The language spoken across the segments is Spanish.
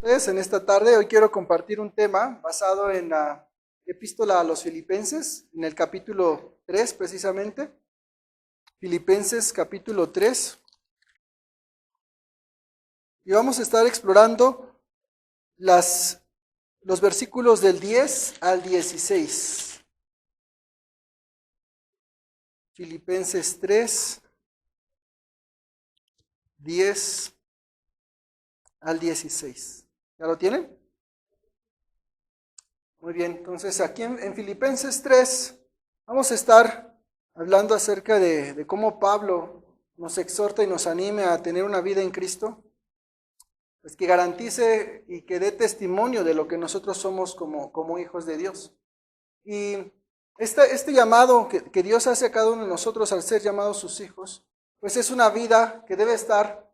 Entonces, en esta tarde, hoy quiero compartir un tema basado en la epístola a los Filipenses, en el capítulo 3 precisamente. Filipenses capítulo 3. Y vamos a estar explorando los versículos del 10 al 16. Filipenses 3, 10 al 16. ¿Ya lo tienen? Muy bien, entonces aquí en Filipenses 3 vamos a estar hablando acerca de cómo Pablo nos exhorta y nos anime a tener una vida en Cristo, pues que garantice y que dé testimonio de lo que nosotros somos como hijos de Dios. Y este llamado que Dios hace a cada uno de nosotros al ser llamados sus hijos, pues es una vida que debe estar,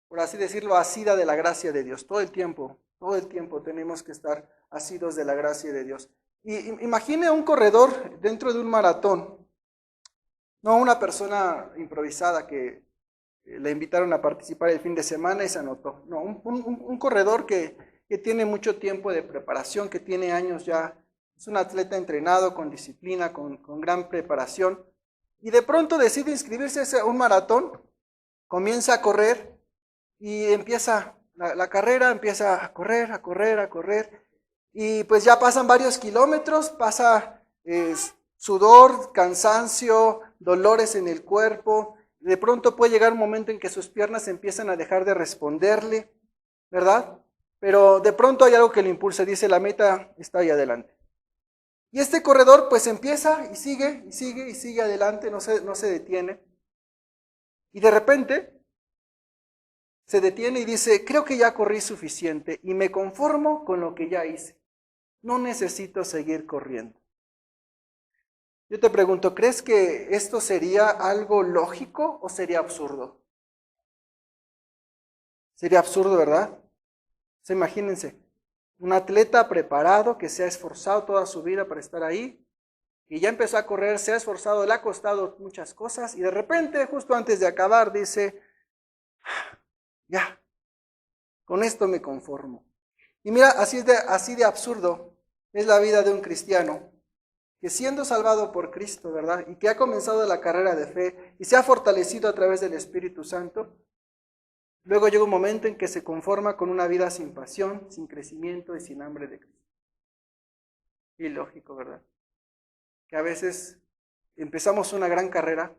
por así decirlo, asida de la gracia de Dios. Todo el tiempo tenemos que estar asidos de la gracia de Dios. Y imagine un corredor dentro de un maratón, no una persona improvisada que le invitaron a participar el fin de semana y se anotó. No, un corredor que tiene mucho tiempo de preparación, que tiene años ya, es un atleta entrenado, con disciplina, con gran preparación, y de pronto decide inscribirse a un maratón, comienza a correr, y empieza la carrera, empieza a correr, y pues ya pasan varios kilómetros, pasa sudor, cansancio, dolores en el cuerpo. De pronto puede llegar un momento en que sus piernas empiezan a dejar de responderle, ¿verdad? Pero de pronto hay algo que lo impulsa, dice, la meta está ahí adelante. Y este corredor pues empieza y sigue adelante, no se detiene. Y de repente se detiene y dice, creo que ya corrí suficiente y me conformo con lo que ya hice. No necesito seguir corriendo. Yo te pregunto, ¿crees que esto sería algo lógico o sería absurdo? Sería absurdo, ¿verdad? Imagínense, un atleta preparado que se ha esforzado toda su vida para estar ahí, y ya empezó a correr, se ha esforzado, le ha costado muchas cosas, y de repente, justo antes de acabar, dice, ya, con esto me conformo. Y mira, así de absurdo es la vida de un cristiano, que siendo salvado por Cristo, ¿verdad? Y que ha comenzado la carrera de fe y se ha fortalecido a través del Espíritu Santo, luego llega un momento en que se conforma con una vida sin pasión, sin crecimiento y sin hambre de Cristo. Ilógico, ¿verdad? Que a veces empezamos una gran carrera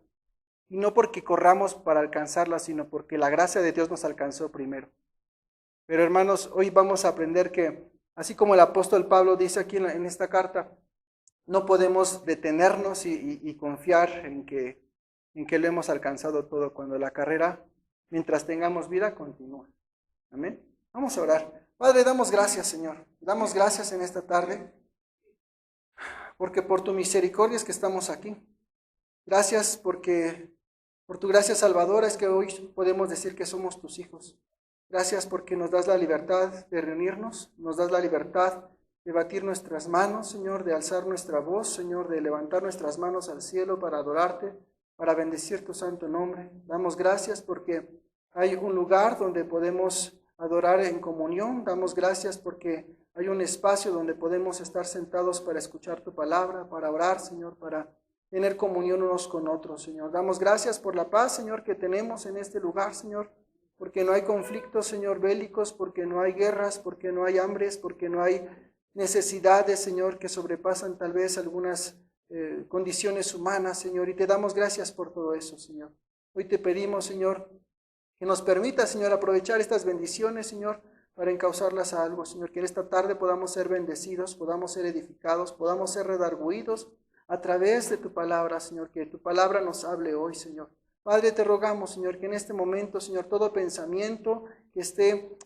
y no porque corramos para alcanzarla, sino porque la gracia de Dios nos alcanzó primero. Pero hermanos, hoy vamos a aprender que, así como el apóstol Pablo dice aquí en esta carta, no podemos detenernos y confiar en que lo hemos alcanzado todo cuando la carrera, mientras tengamos vida, continúa. Amén. Vamos a orar. Padre, damos gracias, Señor. Damos gracias en esta tarde, porque por tu misericordia es que estamos aquí. Gracias porque por tu gracia salvadora es que hoy podemos decir que somos tus hijos. Gracias porque nos das la libertad de reunirnos, nos das la libertad de batir nuestras manos, Señor, de alzar nuestra voz, Señor, de levantar nuestras manos al cielo para adorarte, para bendecir tu santo nombre. Damos gracias porque hay un lugar donde podemos adorar en comunión. Damos gracias porque hay un espacio donde podemos estar sentados para escuchar tu palabra, para orar, Señor, para tener comunión unos con otros, Señor. Damos gracias por la paz, Señor, que tenemos en este lugar, Señor, porque no hay conflictos, Señor, bélicos, porque no hay guerras, porque no hay hambres, porque no hay necesidades, Señor, que sobrepasan tal vez algunas condiciones humanas, Señor, y te damos gracias por todo eso, Señor. Hoy te pedimos, Señor, que nos permita, Señor, aprovechar estas bendiciones, Señor, para encauzarlas a algo, Señor, que en esta tarde podamos ser bendecidos, podamos ser edificados, podamos ser redarguidos a través de tu palabra, Señor, que tu palabra nos hable hoy, Señor. Padre, te rogamos, Señor, que en este momento, Señor, todo pensamiento que esté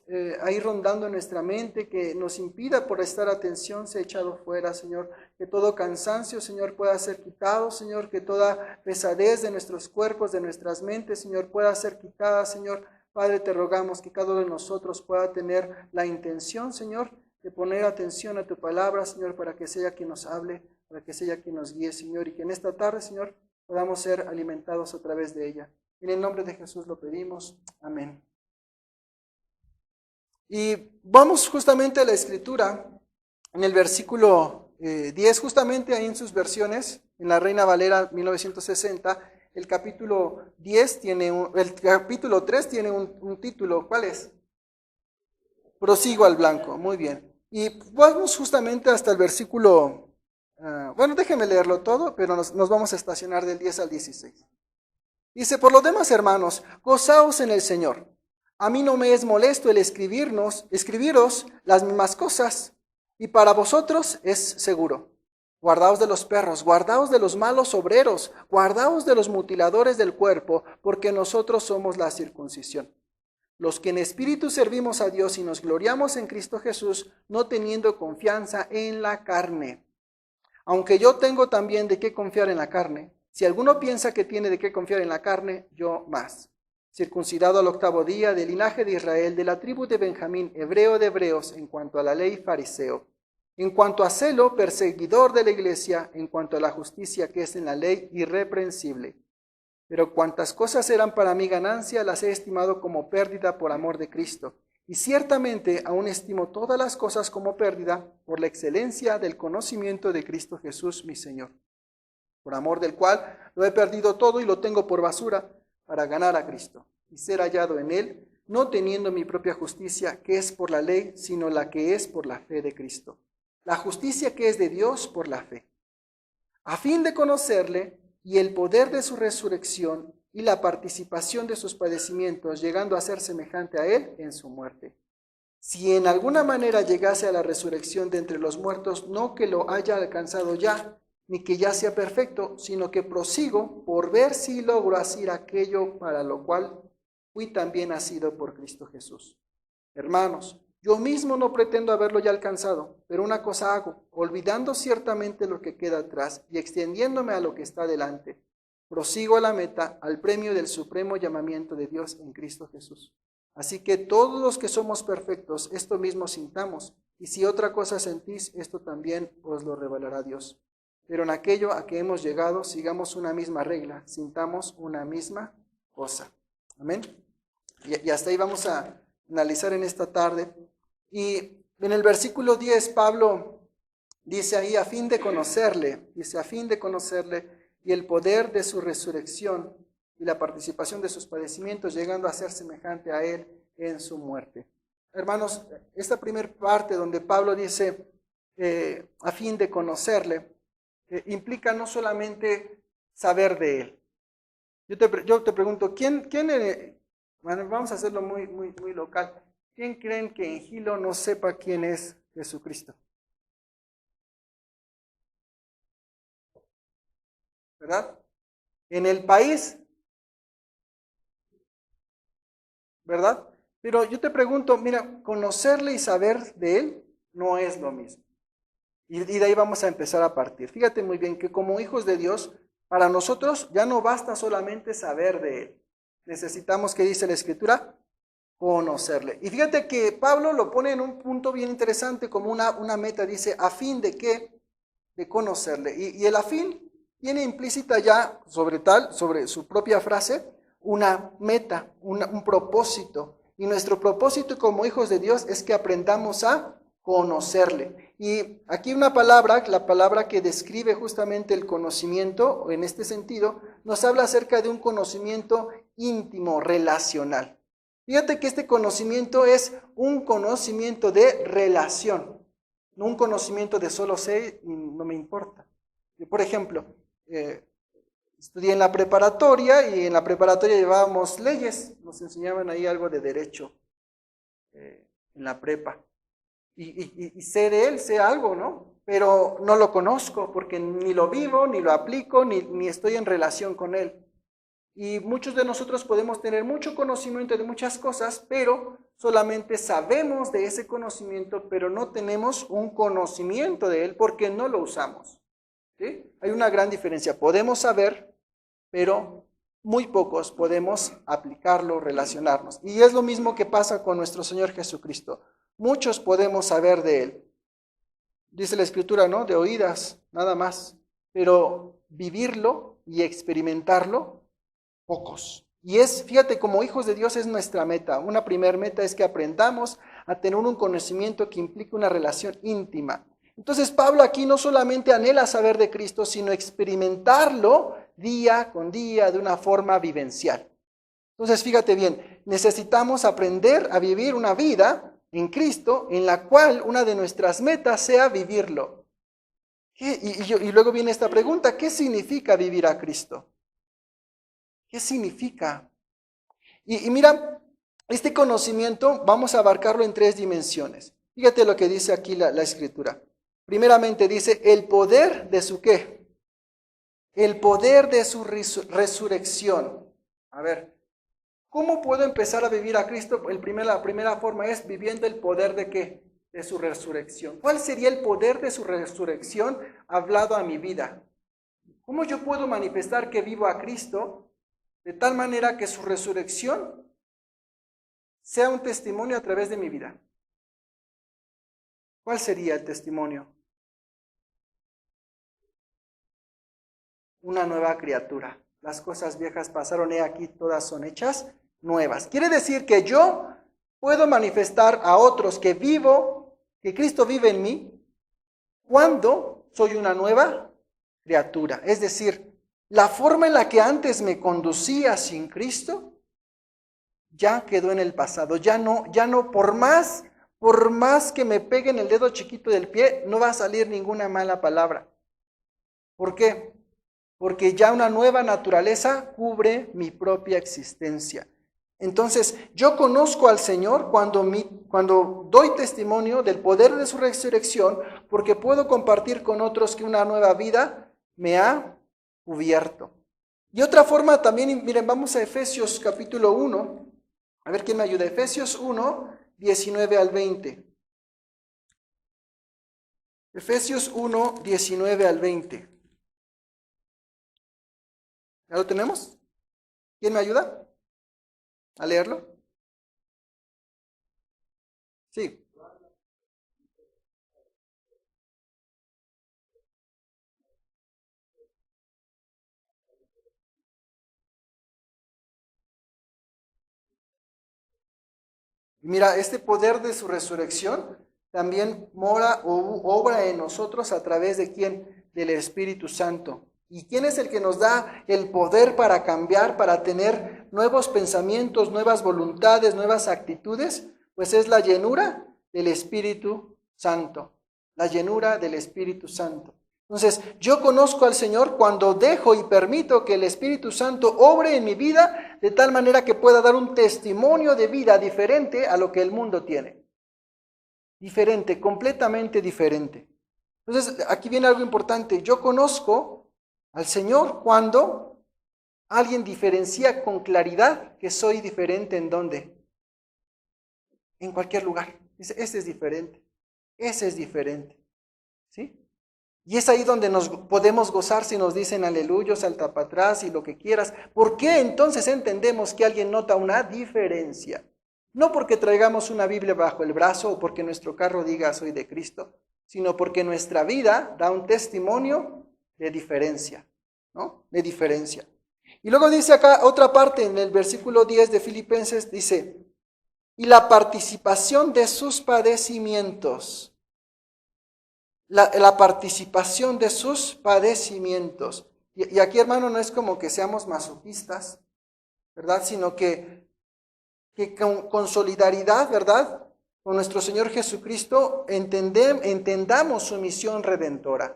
ahí rondando en nuestra mente, que nos impida por prestar atención, sea echado fuera, Señor. Que todo cansancio, Señor, pueda ser quitado, Señor. Que toda pesadez de nuestros cuerpos, de nuestras mentes, Señor, pueda ser quitada, Señor. Padre, te rogamos que cada uno de nosotros pueda tener la intención, Señor, de poner atención a tu palabra, Señor, para que sea quien nos hable, para que sea quien nos guíe, Señor. Y que en esta tarde, Señor, podamos ser alimentados a través de ella. En el nombre de Jesús lo pedimos. Amén. Y vamos justamente a la escritura, en el versículo 10, justamente ahí en sus versiones, en la Reina Valera 1960, el capítulo 10 el capítulo 3 tiene un título, ¿cuál es? Prosigo al blanco, muy bien. Y vamos justamente hasta el versículo, bueno, déjenme leerlo todo, pero nos vamos a estacionar del 10 al 16. Dice, por lo demás, hermanos, gozaos en el Señor. A mí no me es molesto el escribiros las mismas cosas, y para vosotros es seguro. Guardaos de los perros, guardaos de los malos obreros, guardaos de los mutiladores del cuerpo, porque nosotros somos la circuncisión. Los que en espíritu servimos a Dios y nos gloriamos en Cristo Jesús, no teniendo confianza en la carne. Aunque yo tengo también de qué confiar en la carne, si alguno piensa que tiene de qué confiar en la carne, yo más. Circuncidado al 8º día, del linaje de Israel, de la tribu de Benjamín, hebreo de hebreos, en cuanto a la ley, fariseo. En cuanto a celo, perseguidor de la iglesia, en cuanto a la justicia que es en la ley, irreprensible. Pero cuantas cosas eran para mi ganancia, las he estimado como pérdida por amor de Cristo. Y ciertamente aún estimo todas las cosas como pérdida por la excelencia del conocimiento de Cristo Jesús, mi Señor, por amor del cual lo he perdido todo y lo tengo por basura para ganar a Cristo y ser hallado en Él, no teniendo mi propia justicia, que es por la ley, sino la que es por la fe de Cristo. La justicia que es de Dios por la fe, a fin de conocerle y el poder de su resurrección y la participación de sus padecimientos, llegando a ser semejante a Él en su muerte. Si en alguna manera llegase a la resurrección de entre los muertos, no que lo haya alcanzado ya, ni que ya sea perfecto, sino que prosigo por ver si logro hacer aquello para lo cual fui también nacido por Cristo Jesús. Hermanos, yo mismo no pretendo haberlo ya alcanzado, pero una cosa hago, olvidando ciertamente lo que queda atrás y extendiéndome a lo que está delante. Prosigo a la meta, al premio del supremo llamamiento de Dios en Cristo Jesús. Así que todos los que somos perfectos, esto mismo sintamos, y si otra cosa sentís, esto también os lo revelará Dios. Pero en aquello a que hemos llegado, sigamos una misma regla, sintamos una misma cosa. Amén. Y hasta ahí vamos a analizar en esta tarde. Y en el versículo 10, Pablo dice ahí, a fin de conocerle, y el poder de su resurrección y la participación de sus padecimientos, llegando a ser semejante a Él en su muerte. Hermanos, esta primera parte donde Pablo dice, a fin de conocerle, implica no solamente saber de Él. Yo te pregunto, bueno, vamos a hacerlo muy local. ¿Quién creen que en Gilo no sepa quién es Jesucristo? ¿Verdad? En el país, ¿verdad? Pero yo te pregunto, mira, conocerle y saber de Él no es lo mismo. Y de ahí vamos a empezar a partir. Fíjate muy bien que como hijos de Dios, para nosotros ya no basta solamente saber de Él. Necesitamos, ¿qué dice la Escritura? Conocerle. Y fíjate que Pablo lo pone en un punto bien interesante como una meta, dice, a fin de qué, de conocerle. Y el a fin tiene implícita ya sobre su propia frase, una meta, un propósito. Y nuestro propósito como hijos de Dios es que aprendamos a conocerle. Y aquí una palabra, la palabra que describe justamente el conocimiento, en este sentido, nos habla acerca de un conocimiento íntimo, relacional. Fíjate que este conocimiento es un conocimiento de relación, no un conocimiento de solo sé y no me importa. Por ejemplo, estudié en la preparatoria y en la preparatoria llevábamos leyes, nos enseñaban ahí algo de derecho en la prepa. Y sé de él, sé algo, ¿no? Pero no lo conozco porque ni lo vivo, ni lo aplico, ni estoy en relación con él. Y muchos de nosotros podemos tener mucho conocimiento de muchas cosas, pero solamente sabemos de ese conocimiento, pero no tenemos un conocimiento de él porque no lo usamos. ¿Sí? Hay una gran diferencia. Podemos saber, pero muy pocos podemos aplicarlo, relacionarnos. Y es lo mismo que pasa con nuestro Señor Jesucristo. Muchos podemos saber de Él. Dice la Escritura, ¿no? De oídas, nada más. Pero vivirlo y experimentarlo, pocos. Y fíjate, como hijos de Dios es nuestra meta. Una primera meta es que aprendamos a tener un conocimiento que implique una relación íntima. Entonces Pablo aquí no solamente anhela saber de Cristo, sino experimentarlo día con día de una forma vivencial. Entonces fíjate bien, necesitamos aprender a vivir una vida en Cristo en la cual una de nuestras metas sea vivirlo. Y luego viene esta pregunta, ¿qué significa vivir a Cristo? ¿Qué significa? Y mira, este conocimiento vamos a abarcarlo en 3 dimensiones. Fíjate lo que dice aquí la Escritura. Primeramente dice, el poder de su ¿qué? El poder de su resurrección. A ver, ¿cómo puedo empezar a vivir a Cristo? La primera forma es viviendo el poder de ¿qué? De su resurrección. ¿Cuál sería el poder de su resurrección hablado a mi vida? ¿Cómo yo puedo manifestar que vivo a Cristo de tal manera que su resurrección sea un testimonio a través de mi vida? ¿Cuál sería el testimonio? Una nueva criatura. Las cosas viejas pasaron, he aquí todas son hechas nuevas. Quiere decir que yo puedo manifestar a otros que vivo, que Cristo vive en mí, cuando soy una nueva criatura. Es decir, la forma en la que antes me conducía sin Cristo, ya quedó en el pasado. Ya no, por más que me peguen el dedo chiquito del pie, no va a salir ninguna mala palabra. ¿Por qué? Porque ya una nueva naturaleza cubre mi propia existencia. Entonces, yo conozco al Señor cuando doy testimonio del poder de su resurrección, porque puedo compartir con otros que una nueva vida me ha cubierto. Y otra forma también, miren, vamos a Efesios capítulo 1, a ver quién me ayuda. Efesios 1, 19 al 20. Efesios 1, 19 al 20. ¿Ya lo tenemos? ¿Quién me ayuda a leerlo? Sí. Mira, este poder de su resurrección también mora o obra en nosotros a través de ¿quién? Del Espíritu Santo. ¿Y quién es el que nos da el poder para cambiar, para tener nuevos pensamientos, nuevas voluntades, nuevas actitudes? Pues es la llenura del Espíritu Santo. La llenura del Espíritu Santo. Entonces, yo conozco al Señor cuando dejo y permito que el Espíritu Santo obre en mi vida de tal manera que pueda dar un testimonio de vida diferente a lo que el mundo tiene. Diferente, completamente diferente. Entonces, aquí viene algo importante. Yo conozco al Señor cuando alguien diferencia con claridad que soy diferente en dónde. En cualquier lugar. Dice, ese es diferente. Ese es diferente. ¿Sí? Y es ahí donde nos podemos gozar si nos dicen aleluya, salta para atrás y lo que quieras. ¿Por qué entonces entendemos que alguien nota una diferencia? No porque traigamos una Biblia bajo el brazo o porque nuestro carro diga soy de Cristo, sino porque nuestra vida da un testimonio de diferencia, ¿no? De diferencia. Y luego dice acá otra parte en el versículo 10 de Filipenses, dice, y la participación de sus padecimientos. La participación de sus padecimientos. Y aquí, hermano, no es como que seamos masoquistas, ¿verdad? Sino que con solidaridad, ¿verdad? Con nuestro Señor Jesucristo entendamos su misión redentora.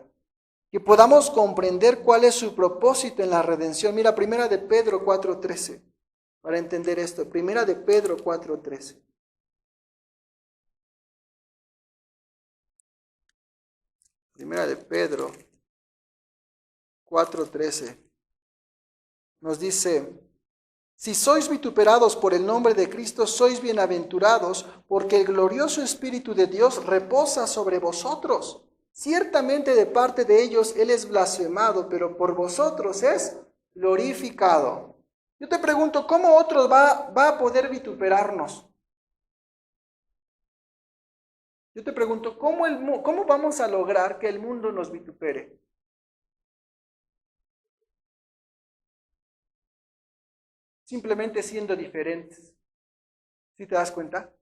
Que podamos comprender cuál es su propósito en la redención. Mira, Primera de Pedro 4:13, para entender esto. Primera de Pedro 4:13. Primera de Pedro 4:13. Nos dice, si sois vituperados por el nombre de Cristo, sois bienaventurados, porque el glorioso Espíritu de Dios reposa sobre vosotros. Ciertamente de parte de ellos Él es blasfemado, pero por vosotros es glorificado. Yo te pregunto, ¿cómo otros va a poder vituperarnos? Yo te pregunto, ¿cómo vamos a lograr que el mundo nos vitupere? Simplemente siendo diferentes. ¿Sí te das cuenta?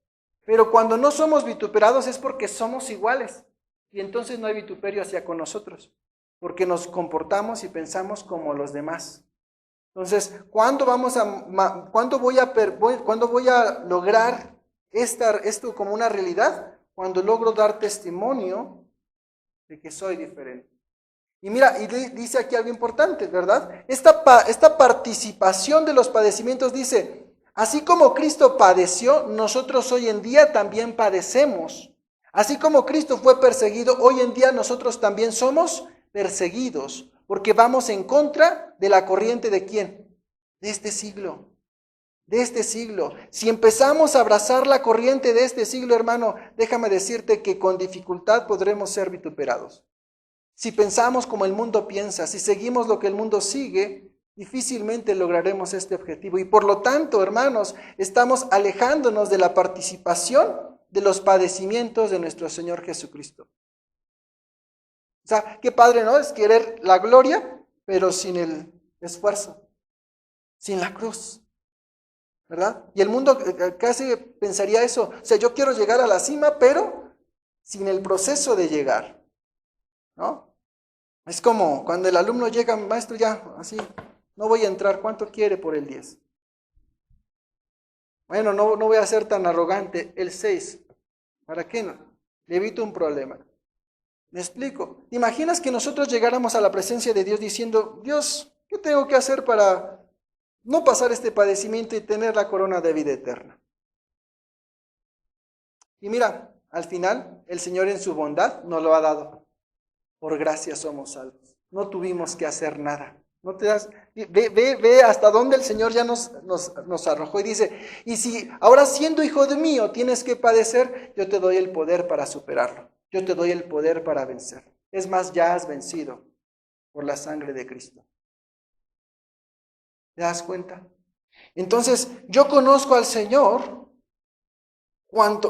Pero cuando no somos vituperados es porque somos iguales. Y entonces no hay vituperio hacia con nosotros, porque nos comportamos y pensamos como los demás. Entonces, ¿cuándo voy a lograr esto como una realidad? Cuando logro dar testimonio de que soy diferente. Y mira, y dice aquí algo importante, ¿verdad? Esta participación de los padecimientos dice, así como Cristo padeció, nosotros hoy en día también padecemos. Así como Cristo fue perseguido, hoy en día nosotros también somos perseguidos, porque vamos en contra de la corriente ¿de quién? De este siglo. De este siglo. Si empezamos a abrazar la corriente de este siglo, hermano, déjame decirte que con dificultad podremos ser vituperados. Si pensamos como el mundo piensa, si seguimos lo que el mundo sigue, difícilmente lograremos este objetivo. Y por lo tanto, hermanos, estamos alejándonos de la participación de los padecimientos de nuestro Señor Jesucristo. O sea, qué padre, ¿no? Es querer la gloria, pero sin el esfuerzo, sin la cruz, ¿verdad? Y el mundo casi pensaría eso. O sea, yo quiero llegar a la cima, pero sin el proceso de llegar, ¿no? Es como cuando el alumno llega, maestro, ya, así, no voy a entrar, ¿cuánto quiere por el 10? Bueno, no voy a ser tan arrogante, el 6. ¿Para qué no? Le evito un problema. ¿Me explico? ¿Te imaginas que nosotros llegáramos a la presencia de Dios diciendo, Dios, ¿qué tengo que hacer para no pasar este padecimiento y tener la corona de vida eterna? Y mira, al final, el Señor en su bondad nos lo ha dado. Por gracia somos salvos. No tuvimos que hacer nada. ¿No te das? Ve hasta dónde el Señor ya nos arrojó y dice, y si ahora siendo hijo de mío tienes que padecer, yo te doy el poder para superarlo. Yo te doy el poder para vencer. Es más, ya has vencido por la sangre de Cristo. ¿Te das cuenta? Entonces, yo conozco al Señor.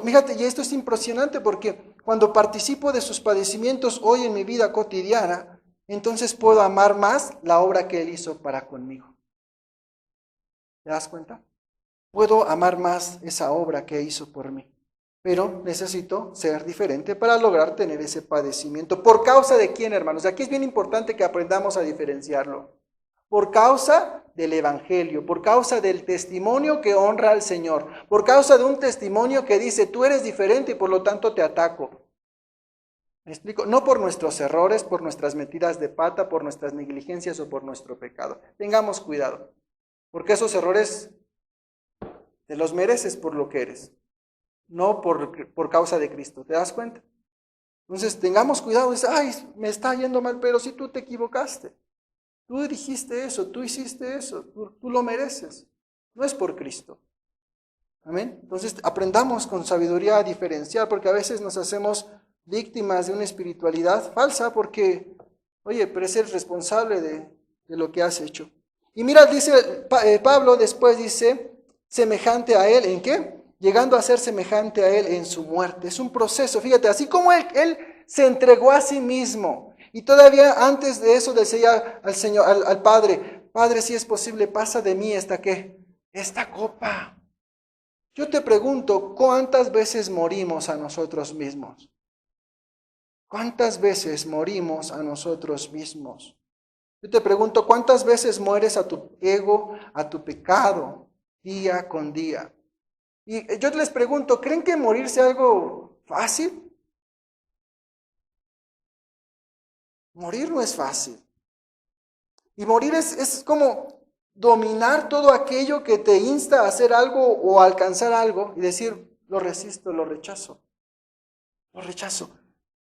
Fíjate, y esto es impresionante porque cuando participo de sus padecimientos hoy en mi vida cotidiana, entonces puedo amar más la obra que Él hizo para conmigo. ¿Te das cuenta? Puedo amar más esa obra que hizo por mí. Pero necesito ser diferente para lograr tener ese padecimiento. ¿Por causa de quién, hermanos? Aquí es bien importante que aprendamos a diferenciarlo. Por causa del Evangelio, por causa del testimonio que honra al Señor, por causa de un testimonio que dice, tú eres diferente y por lo tanto te ataco. ¿Me explico? No por nuestros errores, por nuestras metidas de pata, por nuestras negligencias o por nuestro pecado. Tengamos cuidado, porque esos errores te los mereces por lo que eres, no por causa de Cristo. ¿Te das cuenta? Entonces tengamos cuidado. Dice, ay, me está yendo mal, pero si tú te equivocaste. Tú dijiste eso, tú hiciste eso, tú lo mereces. No es por Cristo. Amén. Entonces aprendamos con sabiduría a diferenciar, porque a veces nos hacemos víctimas de una espiritualidad falsa porque, oye, pero eres responsable de lo que has hecho. Y mira, dice Pablo, después dice, semejante a él, ¿en qué? Llegando a ser semejante a él en su muerte. Es un proceso, fíjate, así como él se entregó a sí mismo. Y todavía antes de eso decía al Señor, al Padre, Padre, si es posible, pasa de mí esta copa. Yo te pregunto, ¿cuántas veces morimos a nosotros mismos? ¿Cuántas veces morimos a nosotros mismos? Yo te pregunto, ¿cuántas veces mueres a tu ego, a tu pecado, día con día? Y yo les pregunto, ¿creen que morir sea algo fácil? Morir no es fácil. Y morir es como dominar todo aquello que te insta a hacer algo o a alcanzar algo y decir, lo resisto, lo rechazo. Lo rechazo.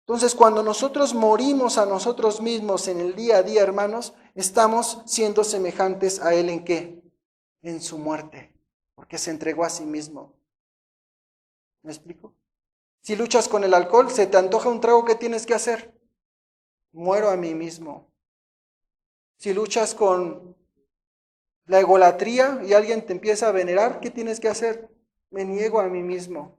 Entonces, cuando nosotros morimos a nosotros mismos en el día a día, hermanos, estamos siendo semejantes a Él ¿en qué? En su muerte, porque se entregó a sí mismo. ¿Me explico? Si luchas con el alcohol, se te antoja un trago, ¿qué tienes que hacer? Muero a mí mismo. Si luchas con la egolatría y alguien te empieza a venerar, ¿qué tienes que hacer? Me niego a mí mismo.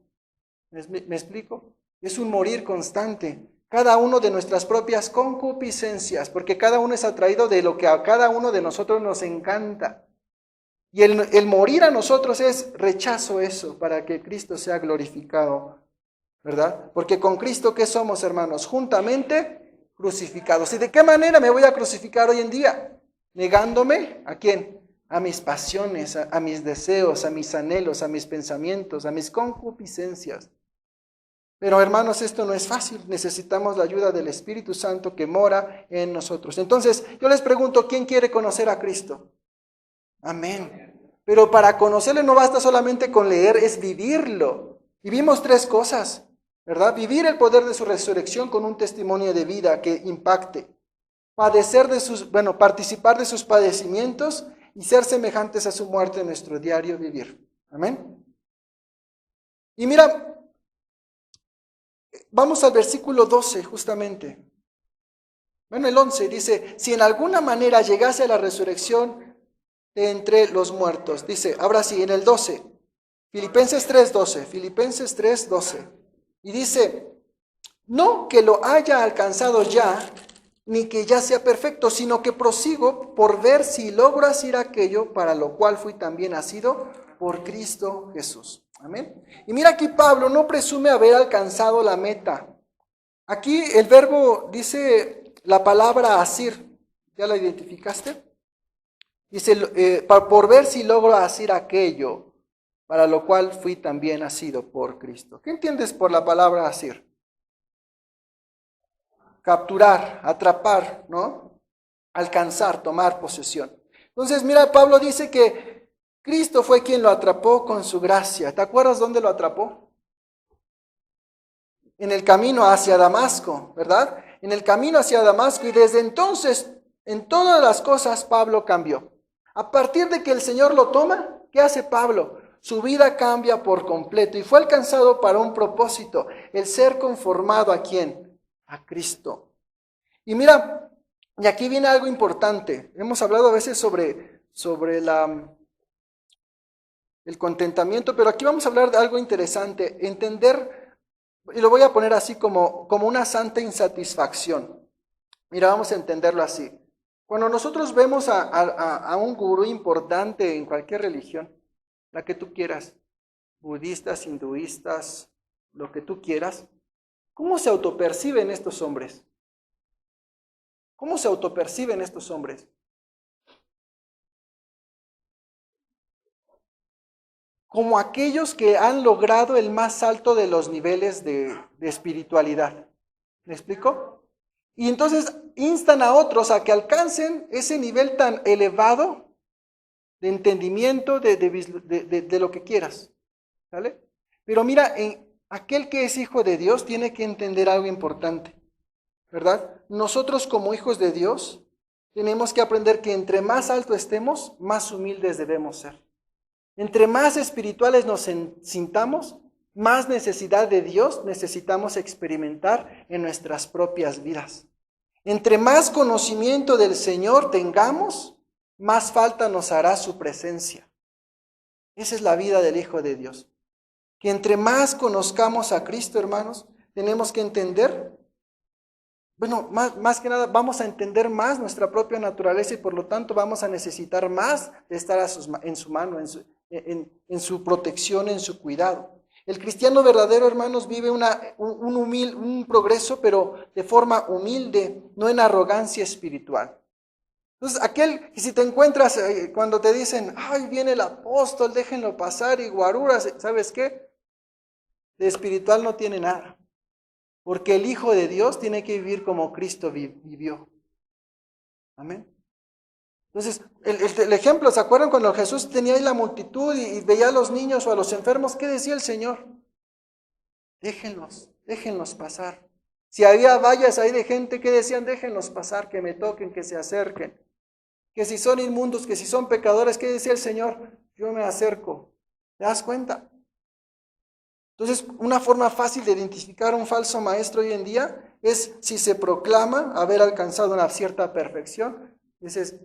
¿Me explico? Es un morir constante. Cada uno de nuestras propias concupiscencias, porque cada uno es atraído de lo que a cada uno de nosotros nos encanta. Y el morir a nosotros es rechazo eso para que Cristo sea glorificado, ¿verdad? Porque con Cristo, ¿qué somos, hermanos? Juntamente crucificados. ¿Y de qué manera me voy a crucificar hoy en día? Negándome, ¿a quién? A mis pasiones, a mis deseos, a mis anhelos, a mis pensamientos, a mis concupiscencias. Pero hermanos, esto no es fácil. Necesitamos la ayuda del Espíritu Santo que mora en nosotros. Entonces, yo les pregunto, ¿quién quiere conocer a Cristo? Amén. Pero para conocerle no basta solamente con leer, es vivirlo. Y vimos tres cosas, ¿verdad? Vivir el poder de su resurrección con un testimonio de vida que impacte. Participar de sus padecimientos y ser semejantes a su muerte en nuestro diario vivir. Amén. Y mira, vamos al versículo 12 justamente. Bueno, el 11 dice, si en alguna manera llegase a la resurrección de entre los muertos. Dice, ahora sí, en el 12, Filipenses 3:12. Y dice, no que lo haya alcanzado ya, ni que ya sea perfecto, sino que prosigo por ver si logro hacer aquello para lo cual fui también nacido por Cristo Jesús. Amén. Y mira aquí Pablo no presume haber alcanzado la meta. Aquí el verbo dice la palabra asir. ¿Ya la identificaste? Dice, por ver si logro hacer aquello para lo cual fui también nacido por Cristo. ¿Qué entiendes por la palabra asir? Capturar, atrapar, ¿no? Alcanzar, tomar posesión. Entonces, mira, Pablo dice que Cristo fue quien lo atrapó con su gracia. ¿Te acuerdas dónde lo atrapó? En el camino hacia Damasco, ¿verdad? En el camino hacia Damasco, y desde entonces, en todas las cosas, Pablo cambió. A partir de que el Señor lo toma, ¿qué hace Pablo? Su vida cambia por completo y fue alcanzado para un propósito, el ser conformado ¿a quién? A Cristo. Y mira, y aquí viene algo importante. Hemos hablado a veces sobre el contentamiento, pero aquí vamos a hablar de algo interesante, entender, y lo voy a poner así como una santa insatisfacción. Mira, vamos a entenderlo así. Cuando nosotros vemos a un gurú importante en cualquier religión, la que tú quieras, budistas, hinduistas, lo que tú quieras, ¿cómo se autoperciben estos hombres? ¿Cómo se autoperciben estos hombres? Como aquellos que han logrado el más alto de los niveles de espiritualidad. ¿Me explico? Y entonces instan a otros a que alcancen ese nivel tan elevado de entendimiento de lo que quieras. ¿Vale? Pero mira, aquel que es hijo de Dios tiene que entender algo importante, ¿verdad? Nosotros como hijos de Dios tenemos que aprender que entre más alto estemos, más humildes debemos ser. Entre más espirituales nos sintamos, más necesidad de Dios necesitamos experimentar en nuestras propias vidas. Entre más conocimiento del Señor tengamos, más falta nos hará su presencia. Esa es la vida del Hijo de Dios. Que entre más conozcamos a Cristo, hermanos, tenemos que entender, más que nada vamos a entender más nuestra propia naturaleza y por lo tanto vamos a necesitar más de estar en su mano, en su protección, en su cuidado. El cristiano verdadero, hermanos, vive un progreso, pero de forma humilde, no en arrogancia espiritual. Entonces, aquel que si te encuentras cuando te dicen, ay, viene el apóstol, déjenlo pasar y guaruras, ¿sabes qué? De espiritual no tiene nada. Porque el Hijo de Dios tiene que vivir como Cristo vivió. Amén. Entonces, el ejemplo, ¿se acuerdan cuando Jesús tenía ahí la multitud y veía a los niños o a los enfermos? ¿Qué decía el Señor? Déjenlos pasar. Si había vallas ahí de gente, ¿qué decían? Déjenlos pasar, que me toquen, que se acerquen. Que si son inmundos, que si son pecadores, ¿qué decía el Señor? Yo me acerco. ¿Te das cuenta? Entonces, una forma fácil de identificar a un falso maestro hoy en día es si se proclama haber alcanzado una cierta perfección. Dices,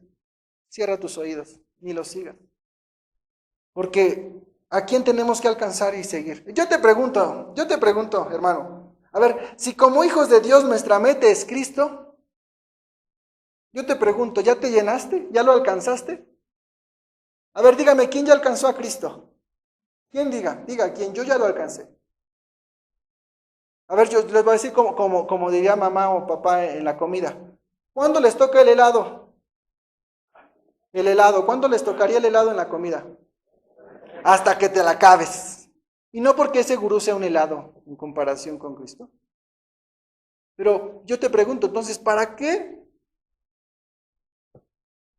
cierra tus oídos, ni los sigas. Porque ¿a quién tenemos que alcanzar y seguir? Yo te pregunto, hermano, a ver, si como hijos de Dios nuestra meta es Cristo, yo te pregunto, ¿ya te llenaste? ¿Ya lo alcanzaste? A ver, dígame, ¿quién ya alcanzó a Cristo? ¿Quién diga, quién, yo ya lo alcancé. A ver, yo les voy a decir como diría mamá o papá en la comida. ¿Cuándo les toca el helado? El helado, ¿cuándo les tocaría el helado en la comida? Hasta que te la acabes. Y no porque ese gurú sea un helado en comparación con Cristo. Pero yo te pregunto, entonces, ¿para qué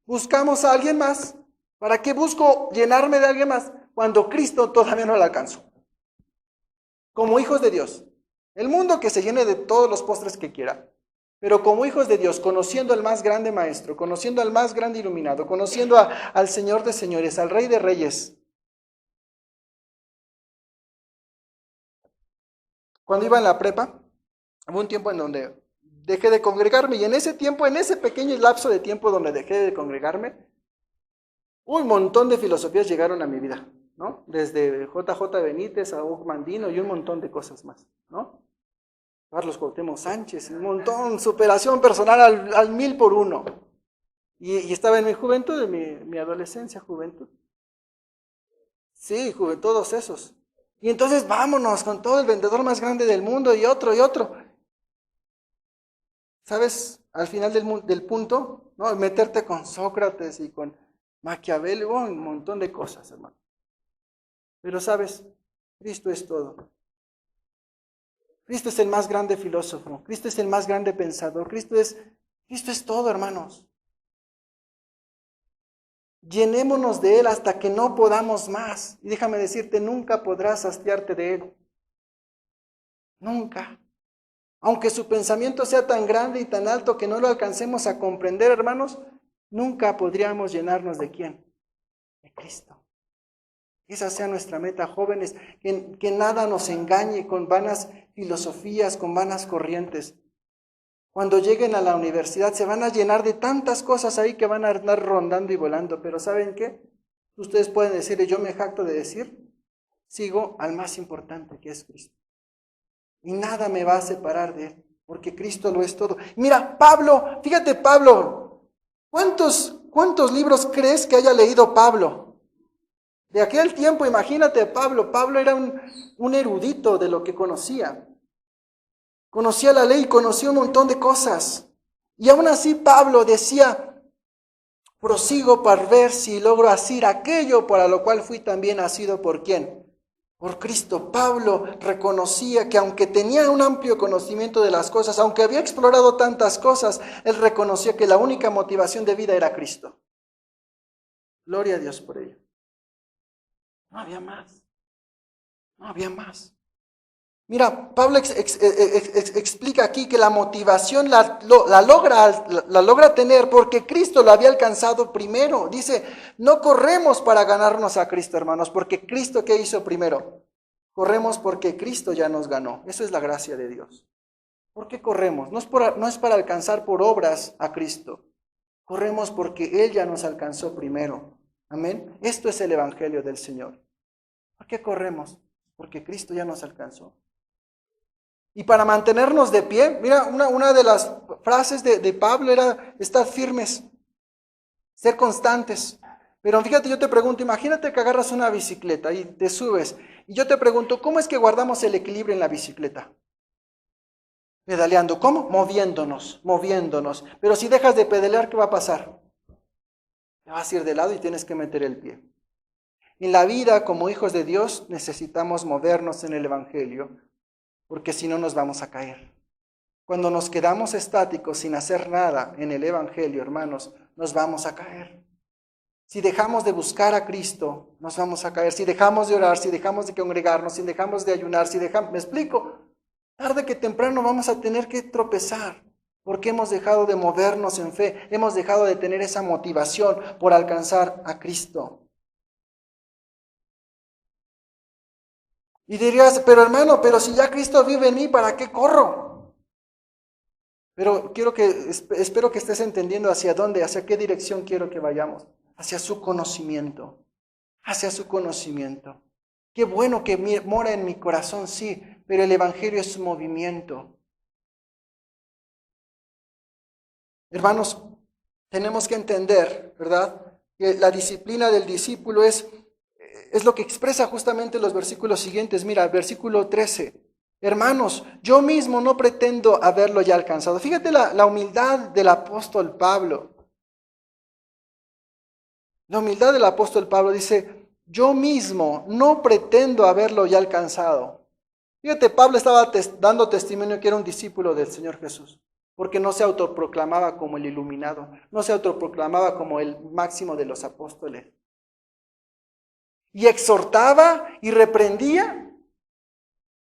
buscamos a alguien más? ¿Para qué busco llenarme de alguien más cuando Cristo todavía no lo alcanzó? Como hijos de Dios. El mundo que se llene de todos los postres que quiera. Pero como hijos de Dios, conociendo al más grande maestro, conociendo al más grande iluminado, conociendo al Señor de señores, al Rey de reyes. Cuando iba en la prepa, hubo un tiempo en donde dejé de congregarme y en ese tiempo, en ese pequeño lapso de tiempo donde dejé de congregarme, un montón de filosofías llegaron a mi vida, ¿no? Desde JJ Benítez a Hugo Mandino y un montón de cosas más, ¿no? Carlos Cuauhtémoc Sánchez, un montón, superación personal al 1000 por 1. Y estaba en mi juventud, en mi adolescencia, juventud. Sí, todos esos. Y entonces vámonos con todo el vendedor más grande del mundo y otro y otro. ¿Sabes? Al final del punto, ¿no? Meterte con Sócrates y con Maquiavelo, un montón de cosas, hermano. Pero sabes, Cristo es todo. Cristo es el más grande filósofo, Cristo es el más grande pensador, Cristo es todo, hermanos. Llenémonos de Él hasta que no podamos más. Y déjame decirte, nunca podrás hastiarte de Él. Nunca. Aunque su pensamiento sea tan grande y tan alto que no lo alcancemos a comprender, hermanos, nunca podríamos llenarnos de ¿quién? De Cristo. Esa sea nuestra meta, jóvenes, que nada nos engañe con vanas filosofías, con vanas corrientes. Cuando lleguen a la universidad se van a llenar de tantas cosas ahí que van a andar rondando y volando, pero ¿saben qué? Ustedes pueden decirle, yo me jacto de decir, sigo al más importante que es Cristo. Y nada me va a separar de Él, porque Cristo lo es todo. Mira, Pablo, fíjate Pablo, ¿cuántos libros crees que haya leído Pablo? De aquel tiempo, imagínate Pablo era un erudito de lo que conocía. Conocía la ley, conocía un montón de cosas. Y aún así Pablo decía, prosigo para ver si logro hacer aquello para lo cual fui también nacido por ¿quién? Por Cristo. Pablo reconocía que aunque tenía un amplio conocimiento de las cosas, aunque había explorado tantas cosas, él reconocía que la única motivación de vida era Cristo. Gloria a Dios por ello. No había más. No había más. Mira, Pablo explica aquí que la motivación la logra tener porque Cristo lo había alcanzado primero. Dice, no corremos para ganarnos a Cristo, hermanos, porque Cristo, ¿qué hizo primero? Corremos porque Cristo ya nos ganó. Eso es la gracia de Dios. ¿Por qué corremos? No es para alcanzar por obras a Cristo. Corremos porque Él ya nos alcanzó primero. Amén. Esto es el Evangelio del Señor. ¿Por qué corremos? Porque Cristo ya nos alcanzó. Y para mantenernos de pie, mira, una de las frases de Pablo era estar firmes, ser constantes. Pero fíjate, yo te pregunto, imagínate que agarras una bicicleta y te subes. Y yo te pregunto, ¿cómo es que guardamos el equilibrio en la bicicleta? Pedaleando, ¿cómo? Moviéndonos. Pero si dejas de pedalear, ¿qué va a pasar? Te vas a ir de lado y tienes que meter el pie. En la vida, como hijos de Dios, necesitamos movernos en el Evangelio, porque si no nos vamos a caer. Cuando nos quedamos estáticos sin hacer nada en el Evangelio, hermanos, nos vamos a caer. Si dejamos de buscar a Cristo, nos vamos a caer. Si dejamos de orar, si dejamos de congregarnos, si dejamos de ayunar, ¿me explico? Tarde que temprano vamos a tener que tropezar, porque hemos dejado de movernos en fe, hemos dejado de tener esa motivación por alcanzar a Cristo. Y dirías, pero hermano, pero si ya Cristo vive en mí, ¿para qué corro? Pero espero que estés entendiendo hacia dónde, hacia qué dirección quiero que vayamos. Hacia su conocimiento. Hacia su conocimiento. Qué bueno que mora en mi corazón, sí, pero el Evangelio es movimiento. Hermanos, tenemos que entender, ¿verdad? que la disciplina del discípulo es lo que expresa justamente los versículos siguientes. Mira, versículo 13. Hermanos, yo mismo no pretendo haberlo ya alcanzado. Fíjate la humildad del apóstol Pablo. La humildad del apóstol Pablo dice, yo mismo no pretendo haberlo ya alcanzado. Fíjate, Pablo estaba dando testimonio que era un discípulo del Señor Jesús, porque no se autoproclamaba como el iluminado, no se autoproclamaba como el máximo de los apóstoles. Y exhortaba y reprendía,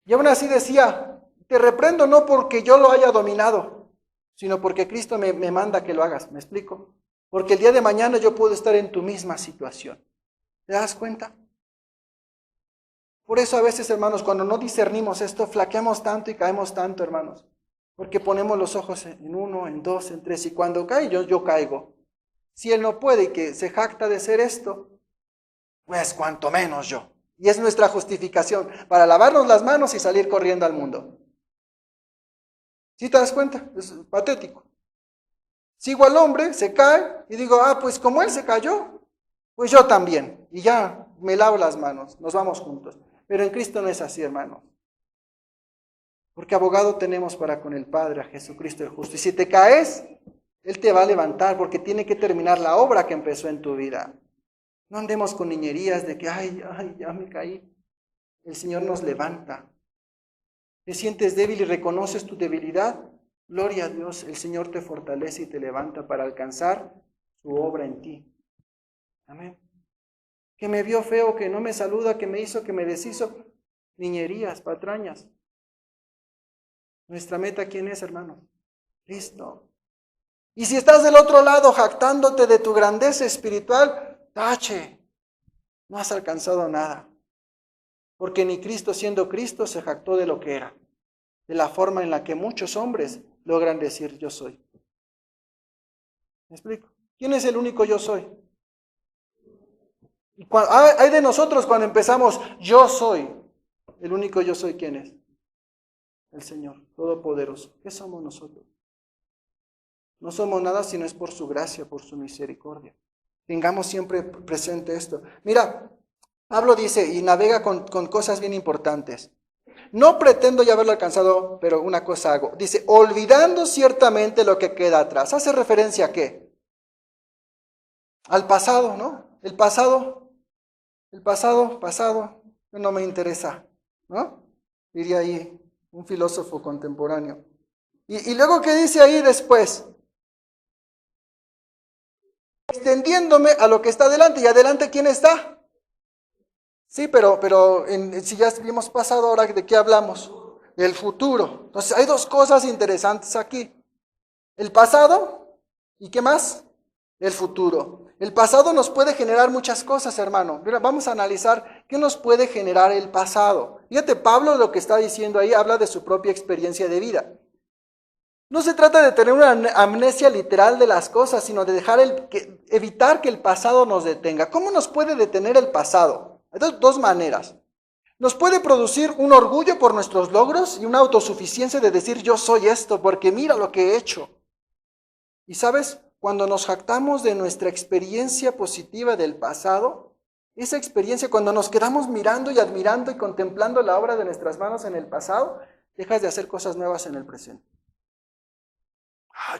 y aún así decía, te reprendo no porque yo lo haya dominado, sino porque Cristo me manda que lo hagas. ¿Me explico? Porque el día de mañana yo puedo estar en tu misma situación. ¿Te das cuenta? Por eso a veces, hermanos, cuando no discernimos esto, flaqueamos tanto y caemos tanto, hermanos. Porque ponemos los ojos en uno, en dos, en tres, y cuando cae yo caigo. Si él no puede y que se jacta de ser esto, pues cuanto menos yo. Y es nuestra justificación para lavarnos las manos y salir corriendo al mundo. ¿Sí te das cuenta? Es patético. Sigo al hombre, se cae y digo, pues como él se cayó, pues yo también. Y ya me lavo las manos, nos vamos juntos. Pero en Cristo no es así, hermanos. Porque abogado tenemos para con el Padre, a Jesucristo el justo. Y si te caes, Él te va a levantar porque tiene que terminar la obra que empezó en tu vida. No andemos con niñerías de que, ya me caí. El Señor nos levanta. ¿Te sientes débil y reconoces tu debilidad? Gloria a Dios, el Señor te fortalece y te levanta para alcanzar su obra en ti. Amén. Que me vio feo, que no me saluda, que me hizo, que me deshizo. Niñerías, patrañas. Nuestra meta, ¿quién es, hermano? Cristo. Y si estás del otro lado jactándote de tu grandeza espiritual, tache. No has alcanzado nada. Porque ni Cristo, siendo Cristo, se jactó de lo que era. De la forma en la que muchos hombres logran decir yo soy. ¿Me explico? ¿Quién es el único yo soy? Y hay de nosotros cuando empezamos, yo soy. El único yo soy, ¿quién es? El Señor, Todopoderoso. ¿Qué somos nosotros? No somos nada si no es por su gracia, por su misericordia. Tengamos siempre presente esto. Mira, Pablo dice, y navega con cosas bien importantes. No pretendo ya haberlo alcanzado, pero una cosa hago. Dice, olvidando ciertamente lo que queda atrás. ¿Hace referencia a qué? Al pasado, ¿no? El pasado, no me interesa, ¿no? Diría ahí un filósofo contemporáneo. Y luego, ¿qué dice ahí después? Extendiéndome a lo que está adelante. ¿Y adelante quién está? Sí, pero si ya vimos pasado, ahora ¿de qué hablamos? Del futuro. Entonces hay dos cosas interesantes aquí. El pasado, ¿y qué más? El futuro. El pasado nos puede generar muchas cosas, hermano. Mira, vamos a analizar qué nos puede generar el pasado. Fíjate, Pablo lo que está diciendo ahí habla de su propia experiencia de vida. No se trata de tener una amnesia literal de las cosas, sino de evitar que el pasado nos detenga. ¿Cómo nos puede detener el pasado? Hay dos maneras. Nos puede producir un orgullo por nuestros logros y una autosuficiencia de decir yo soy esto porque mira lo que he hecho. Y sabes, cuando nos jactamos de nuestra experiencia positiva del pasado, esa experiencia cuando nos quedamos mirando y admirando y contemplando la obra de nuestras manos en el pasado, dejas de hacer cosas nuevas en el presente.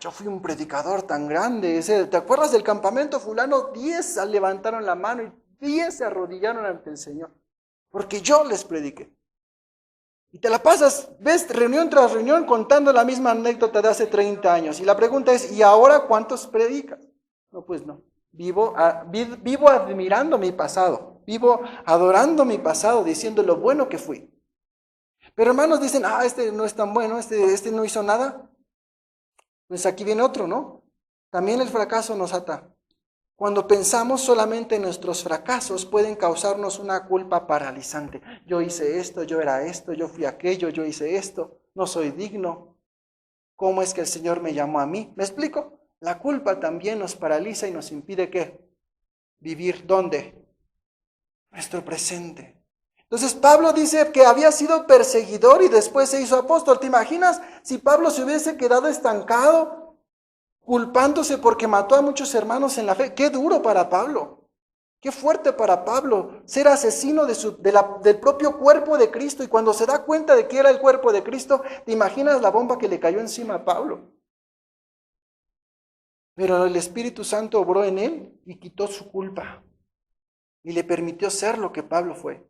Yo fui un predicador tan grande. ¿Te acuerdas del campamento fulano? 10 levantaron la mano y 10 se arrodillaron ante el Señor. Porque yo les prediqué. Y te la pasas, ves, reunión tras reunión contando la misma anécdota de hace 30 años. Y la pregunta es, ¿y ahora cuántos predicas? No, pues no. Vivo admirando mi pasado. Vivo adorando mi pasado, diciendo lo bueno que fui. Pero hermanos dicen, este no es tan bueno, este no hizo nada. Pues aquí viene otro, ¿no? También el fracaso nos ata. Cuando pensamos solamente en nuestros fracasos, pueden causarnos una culpa paralizante. Yo hice esto, yo era esto, yo fui aquello, yo hice esto, no soy digno. ¿Cómo es que el Señor me llamó a mí? ¿Me explico? La culpa también nos paraliza y nos impide ¿qué? Vivir ¿dónde? Nuestro presente. Entonces Pablo dice que había sido perseguidor y después se hizo apóstol. ¿Te imaginas si Pablo se hubiese quedado estancado? culpándose porque mató a muchos hermanos en la fe. Qué duro para Pablo. Qué fuerte para Pablo ser asesino del propio cuerpo de Cristo. Y cuando se da cuenta de que era el cuerpo de Cristo, ¿te imaginas la bomba que le cayó encima a Pablo? Pero el Espíritu Santo obró en él y quitó su culpa. Y le permitió ser lo que Pablo fue,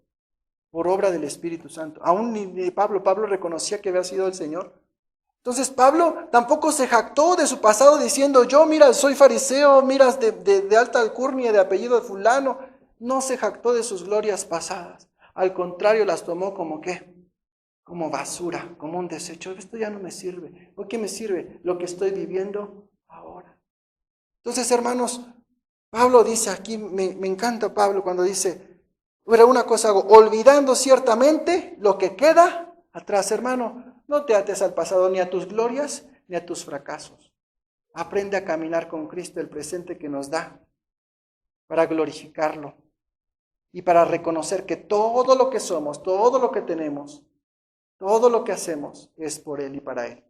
por obra del Espíritu Santo. Aún ni Pablo reconocía que había sido el Señor. Entonces Pablo tampoco se jactó de su pasado diciendo, yo mira, soy fariseo, miras de alta alcurnia, de apellido de fulano. No se jactó de sus glorias pasadas. Al contrario, las tomó como ¿qué? Como basura, como un desecho. Esto ya no me sirve. ¿Por qué me sirve? Lo que estoy viviendo ahora. Entonces, hermanos, Pablo dice aquí, me encanta Pablo cuando dice, pero una cosa hago, olvidando ciertamente lo que queda atrás, hermano. No te ates al pasado, ni a tus glorias, ni a tus fracasos. Aprende a caminar con Cristo, el presente que nos da, para glorificarlo y para reconocer que todo lo que somos, todo lo que tenemos, todo lo que hacemos es por Él y para Él.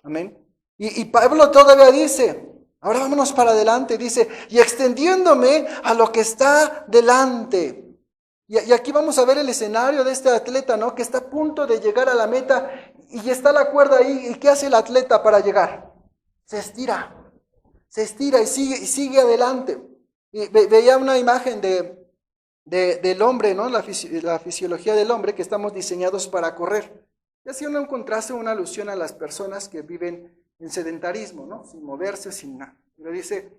Amén. Y Pablo todavía dice, ahora vámonos para adelante, dice, y extendiéndome a lo que está delante. Y aquí vamos a ver el escenario de este atleta, ¿no? Que está a punto de llegar a la meta y está la cuerda ahí. ¿Y qué hace el atleta para llegar? Se estira y sigue adelante. Y veía una imagen del hombre, ¿no? La fisiología del hombre, que estamos diseñados para correr. Y hacía un contraste, una alusión a las personas que viven en sedentarismo, ¿no? Sin moverse, sin nada. Pero dice,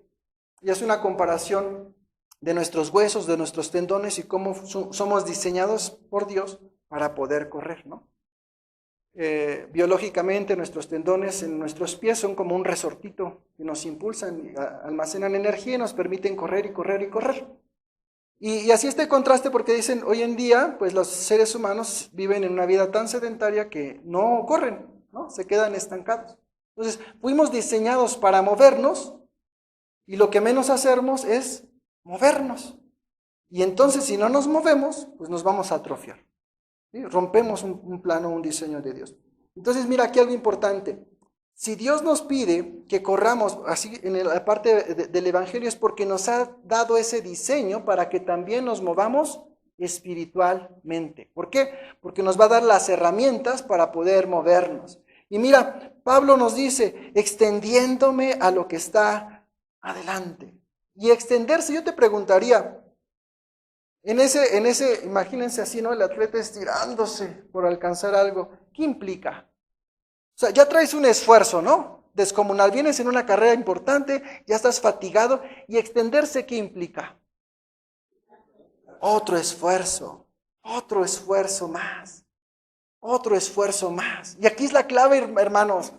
y hace una comparación de nuestros huesos, de nuestros tendones y cómo somos diseñados por Dios para poder correr, ¿no? Biológicamente nuestros tendones en nuestros pies son como un resortito que nos impulsan, almacenan energía y nos permiten correr y correr y correr. Y así está el contraste porque dicen, hoy en día, pues los seres humanos viven en una vida tan sedentaria que no corren, ¿no? Se quedan estancados. Entonces, fuimos diseñados para movernos y lo que menos hacemos es movernos. Y entonces, si no nos movemos, pues nos vamos a atrofiar. ¿Sí? Rompemos un plano, un diseño de Dios. Entonces, mira aquí algo importante. Si Dios nos pide que corramos, así en la parte del Evangelio, es porque nos ha dado ese diseño para que también nos movamos espiritualmente. ¿Por qué? Porque nos va a dar las herramientas para poder movernos. Y mira, Pablo nos dice, extendiéndome a lo que está adelante. Y extenderse, yo te preguntaría, en ese, imagínense así, ¿no? El atleta estirándose por alcanzar algo, ¿qué implica? O sea, ya traes un esfuerzo, ¿no? Descomunal, vienes en una carrera importante, ya estás fatigado, y extenderse, ¿qué implica? Otro esfuerzo más, otro esfuerzo más. Y aquí es la clave, hermanos.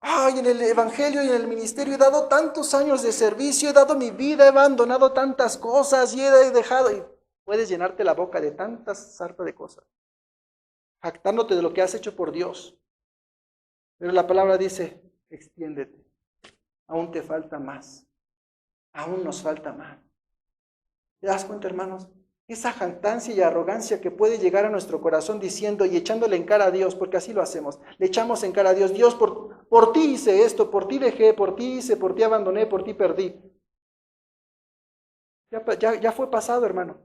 Ay, en el Evangelio y en el ministerio he dado tantos años de servicio, he dado mi vida, he abandonado tantas cosas y he dejado. Y puedes llenarte la boca de tantas sarta de cosas, jactándote de lo que has hecho por Dios. Pero la palabra dice, extiéndete. Aún te falta más. Aún nos falta más. ¿Te das cuenta, hermanos? Esa jactancia y arrogancia que puede llegar a nuestro corazón diciendo y echándole en cara a Dios, porque así lo hacemos. Le echamos en cara a Dios, Dios, por ti hice esto, por ti dejé, por ti hice, por ti abandoné, por ti perdí. Ya fue pasado, hermano.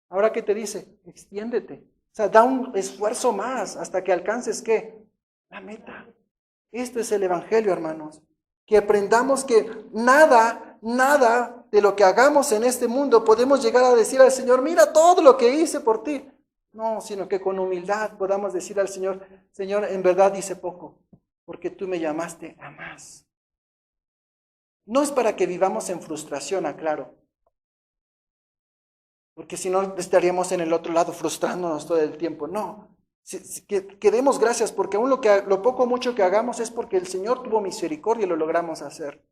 Ahora, ¿qué te dice? Extiéndete. O sea, da un esfuerzo más hasta que alcances, ¿qué? La meta. Esto es el Evangelio, hermanos. Que aprendamos que nada de lo que hagamos en este mundo podemos llegar a decir al Señor, mira todo lo que hice por ti. No, sino que con humildad podamos decir al Señor, Señor, en verdad hice poco, porque tú me llamaste a más. No es para que vivamos en frustración, aclaro. Porque si no estaríamos en el otro lado frustrándonos todo el tiempo. No, que demos gracias porque aún lo poco o mucho que hagamos es porque el Señor tuvo misericordia y lo logramos hacer.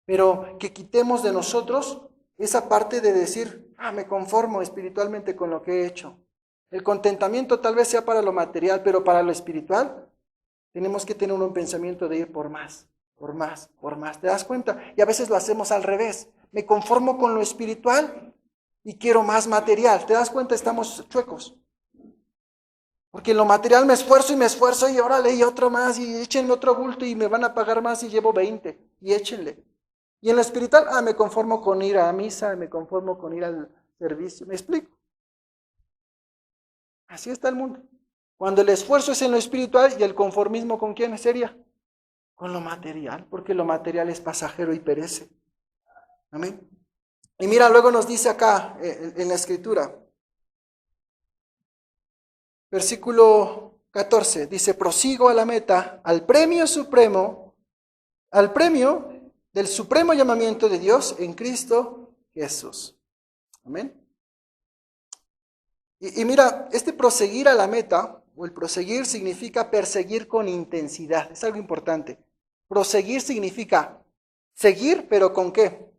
Pero que quitemos de nosotros esa parte de decir, me conformo espiritualmente con lo que he hecho. El contentamiento tal vez sea para lo material, pero para lo espiritual tenemos que tener un pensamiento de ir por más, por más, por más. ¿Te das cuenta? Y a veces lo hacemos al revés. Me conformo con lo espiritual y quiero más material. ¿Te das cuenta? Estamos chuecos. Porque en lo material me esfuerzo y órale, y otro más, y échenme otro bulto y me van a pagar más y llevo 20. y échenle. Y en lo espiritual, me conformo con ir a misa, me conformo con ir al servicio. ¿Me explico? Así está el mundo. Cuando el esfuerzo es en lo espiritual y el conformismo, ¿con quién sería? Con lo material, porque lo material es pasajero y perece. Amén. Y mira, luego nos dice acá en la escritura, versículo 14, dice, prosigo a la meta, al premio supremo, al premio del supremo llamamiento de Dios en Cristo Jesús. Amén. Y mira, este proseguir a la meta, o el proseguir significa perseguir con intensidad, es algo importante. Proseguir significa seguir, pero ¿con qué?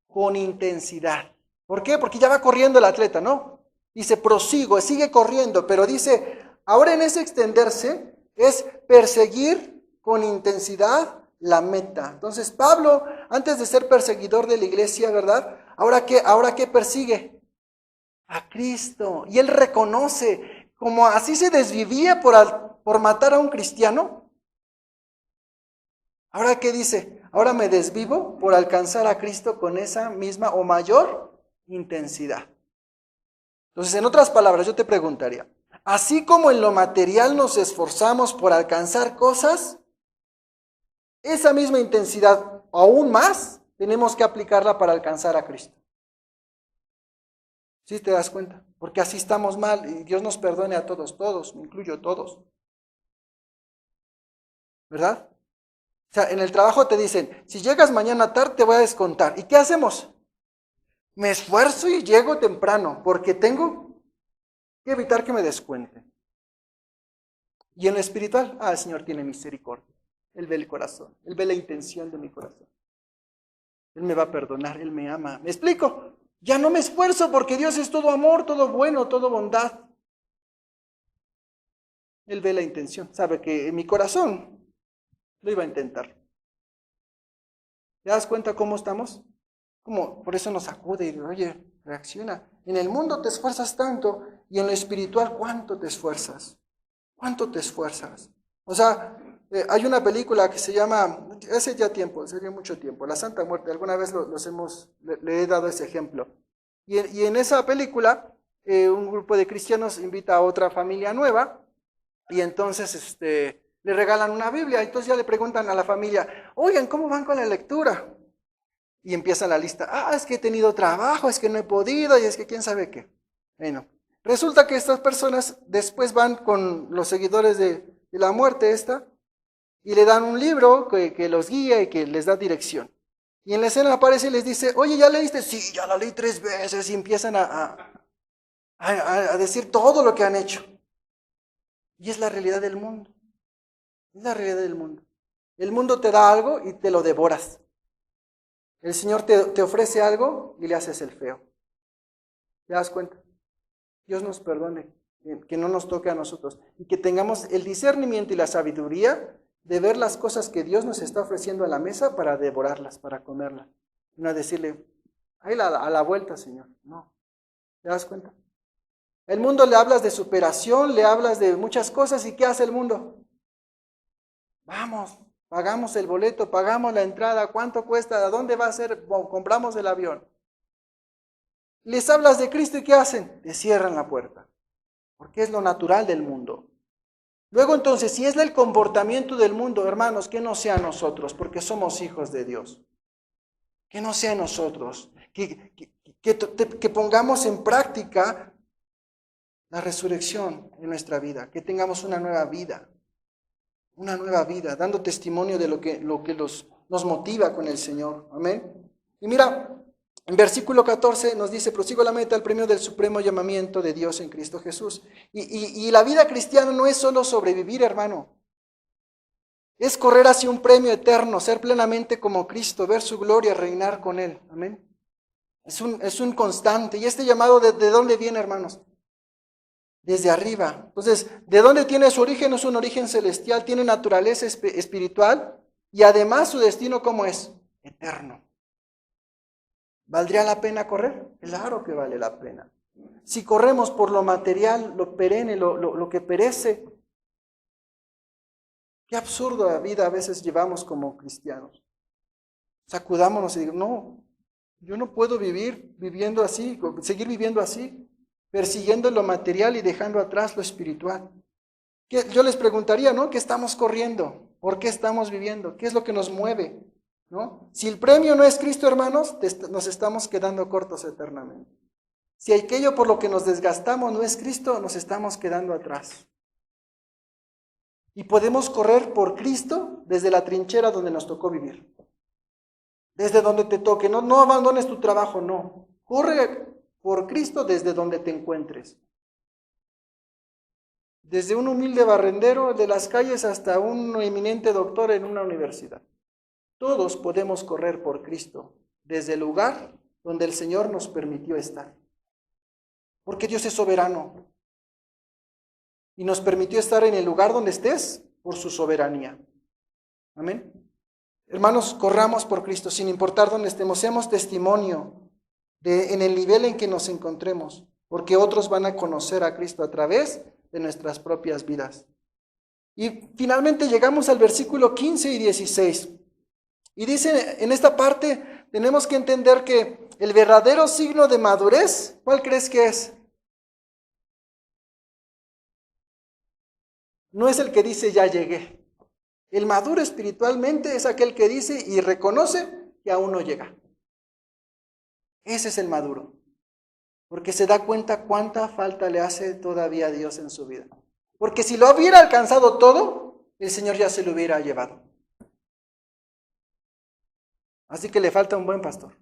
Con intensidad. ¿Por qué? Porque ya va corriendo el atleta, ¿no? Dice, prosigo, sigue corriendo, pero dice, ahora en ese extenderse es perseguir con intensidad la meta. Entonces Pablo, antes de ser perseguidor de la iglesia, ¿verdad? ¿Ahora qué persigue? A Cristo. Y él reconoce, como así se desvivía por matar a un cristiano. ¿Ahora qué dice? Ahora me desvivo por alcanzar a Cristo con esa misma o mayor intensidad. Entonces, en otras palabras, yo te preguntaría, así como en lo material nos esforzamos por alcanzar cosas, esa misma intensidad, aún más, tenemos que aplicarla para alcanzar a Cristo. ¿Sí te das cuenta? Porque así estamos mal y Dios nos perdone a todos, me incluyo todos. ¿Verdad? O sea, en el trabajo te dicen, si llegas mañana tarde te voy a descontar. ¿Y qué hacemos? Me esfuerzo y llego temprano porque tengo que evitar que me descuenten. Y en lo espiritual, el Señor tiene misericordia. Él ve el corazón, Él ve la intención de mi corazón. Él me va a perdonar, Él me ama. ¿Me explico? Ya no me esfuerzo porque Dios es todo amor, todo bueno, todo bondad. Él ve la intención, sabe que en mi corazón lo iba a intentar. ¿Te das cuenta cómo estamos? Como por eso nos sacude y dice, oye, reacciona. En el mundo te esfuerzas tanto y en lo espiritual, ¿cuánto te esfuerzas? ¿Cuánto te esfuerzas? O sea, hay una película que se llama, hace ya tiempo, hace mucho tiempo, La Santa Muerte. Alguna vez le he dado ese ejemplo. Y en esa película, un grupo de cristianos invita a otra familia nueva y entonces le regalan una Biblia. Entonces ya le preguntan a la familia, oigan, ¿cómo van con la lectura? Y empieza la lista, es que he tenido trabajo, es que no he podido, y es que quién sabe qué. Bueno, resulta que estas personas después van con los seguidores de la muerte y le dan un libro que los guía y que les da dirección. Y en la escena aparece y les dice, oye, ¿ya leíste? Sí, ya la leí 3 veces, y empiezan a decir todo lo que han hecho. Y es la realidad del mundo. Es la realidad del mundo. El mundo te da algo y te lo devoras. El Señor te ofrece algo y le haces el feo. ¿Te das cuenta? Dios nos perdone, que no nos toque a nosotros y que tengamos el discernimiento y la sabiduría de ver las cosas que Dios nos está ofreciendo a la mesa para devorarlas, para comerlas. No decirle, a la vuelta, Señor. No. ¿Te das cuenta? El mundo le hablas de superación, le hablas de muchas cosas, ¿y qué hace el mundo? Vamos, pagamos el boleto, pagamos la entrada, ¿cuánto cuesta? ¿A dónde va a ser? Bueno, compramos el avión. Les hablas de Cristo y ¿qué hacen? Te cierran la puerta, porque es lo natural del mundo. Luego entonces, si es el comportamiento del mundo, hermanos, que no sea nosotros, porque somos hijos de Dios. Que no sea nosotros, que pongamos en práctica la resurrección en nuestra vida, que tengamos una nueva vida, dando testimonio de lo que nos motiva con el Señor. Amén. Y mira, en versículo 14 nos dice, prosigo la meta al premio del supremo llamamiento de Dios en Cristo Jesús. Y la vida cristiana no es solo sobrevivir, hermano. Es correr hacia un premio eterno, ser plenamente como Cristo, ver su gloria, reinar con Él. Amén. Es un constante. ¿Y este llamado de dónde viene, hermanos? Desde arriba. Entonces, ¿de dónde tiene su origen? Es un origen celestial, tiene naturaleza espiritual y además su destino, ¿cómo es? Eterno. ¿Valdría la pena correr? Claro que vale la pena. Si corremos por lo material, lo perenne, lo que perece, qué absurda vida a veces llevamos como cristianos. Sacudámonos y digamos, no, yo no puedo vivir viviendo así, seguir viviendo así, persiguiendo lo material y dejando atrás lo espiritual. Yo les preguntaría, ¿no? ¿Qué estamos corriendo? ¿Por qué estamos viviendo? ¿Qué es lo que nos mueve? ¿No? Si el premio no es Cristo, hermanos, nos estamos quedando cortos eternamente. Si aquello por lo que nos desgastamos no es Cristo, nos estamos quedando atrás. Y podemos correr por Cristo desde la trinchera donde nos tocó vivir. Desde donde te toque. No abandones tu trabajo, no. Corre por Cristo desde donde te encuentres. Desde un humilde barrendero de las calles hasta un eminente doctor en una universidad. Todos podemos correr por Cristo desde el lugar donde el Señor nos permitió estar. Porque Dios es soberano. Y nos permitió estar en el lugar donde estés por su soberanía. Amén. Hermanos, corramos por Cristo sin importar dónde estemos. Seamos testimonio en el nivel en que nos encontremos. Porque otros van a conocer a Cristo a través de nuestras propias vidas. Y finalmente llegamos al versículo 15 y 16. Y dice, en esta parte tenemos que entender que el verdadero signo de madurez, ¿cuál crees que es? No es el que dice ya llegué. El maduro espiritualmente es aquel que dice y reconoce que aún no llega. Ese es el maduro. Porque se da cuenta cuánta falta le hace todavía a Dios en su vida. Porque si lo hubiera alcanzado todo, el Señor ya se lo hubiera llevado. Así que le falta un buen pastor.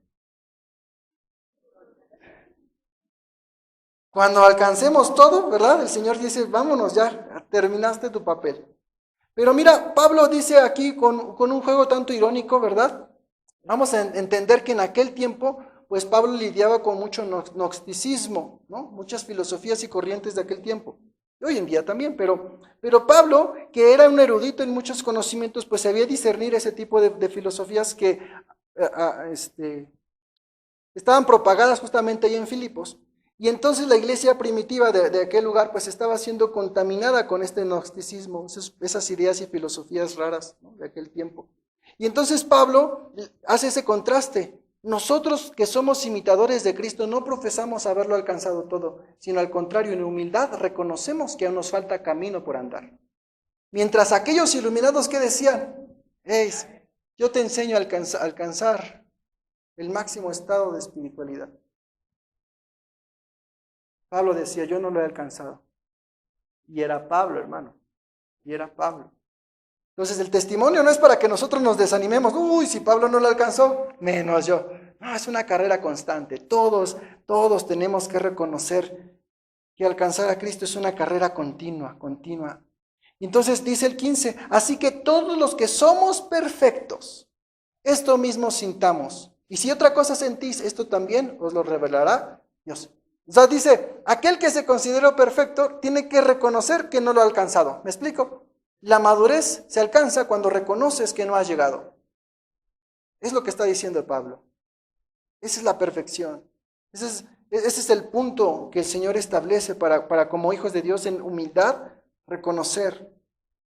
Cuando alcancemos todo, ¿verdad? El Señor dice, vámonos ya, terminaste tu papel. Pero mira, Pablo dice aquí con un juego tanto irónico, ¿verdad? Vamos a entender que en aquel tiempo, pues Pablo lidiaba con mucho gnosticismo, ¿no? Muchas filosofías y corrientes de aquel tiempo. Y hoy en día también, pero Pablo, que era un erudito en muchos conocimientos, pues sabía discernir ese tipo de filosofías que estaban propagadas justamente ahí en Filipos. Y entonces la iglesia primitiva de aquel lugar pues estaba siendo contaminada con este gnosticismo, esas ideas y filosofías raras, ¿no? De aquel tiempo. Y entonces Pablo hace ese contraste. Nosotros que somos imitadores de Cristo no profesamos haberlo alcanzado todo, sino al contrario, en humildad reconocemos que aún nos falta camino por andar. Mientras aquellos iluminados que decían, yo te enseño a alcanzar el máximo estado de espiritualidad. Pablo decía, yo no lo he alcanzado. Y era Pablo, hermano. Y era Pablo. Entonces el testimonio no es para que nosotros nos desanimemos. Uy, si Pablo no lo alcanzó, menos yo. No, es una carrera constante. Todos tenemos que reconocer que alcanzar a Cristo es una carrera continua. Entonces dice el 15, así que todos los que somos perfectos, esto mismo sintamos. Y si otra cosa sentís, esto también os lo revelará Dios. O sea, dice, aquel que se consideró perfecto tiene que reconocer que no lo ha alcanzado. ¿Me explico? La madurez se alcanza cuando reconoces que no has llegado. Es lo que está diciendo Pablo. Esa es la perfección. Ese es el punto que el Señor establece para como hijos de Dios en humildad reconocer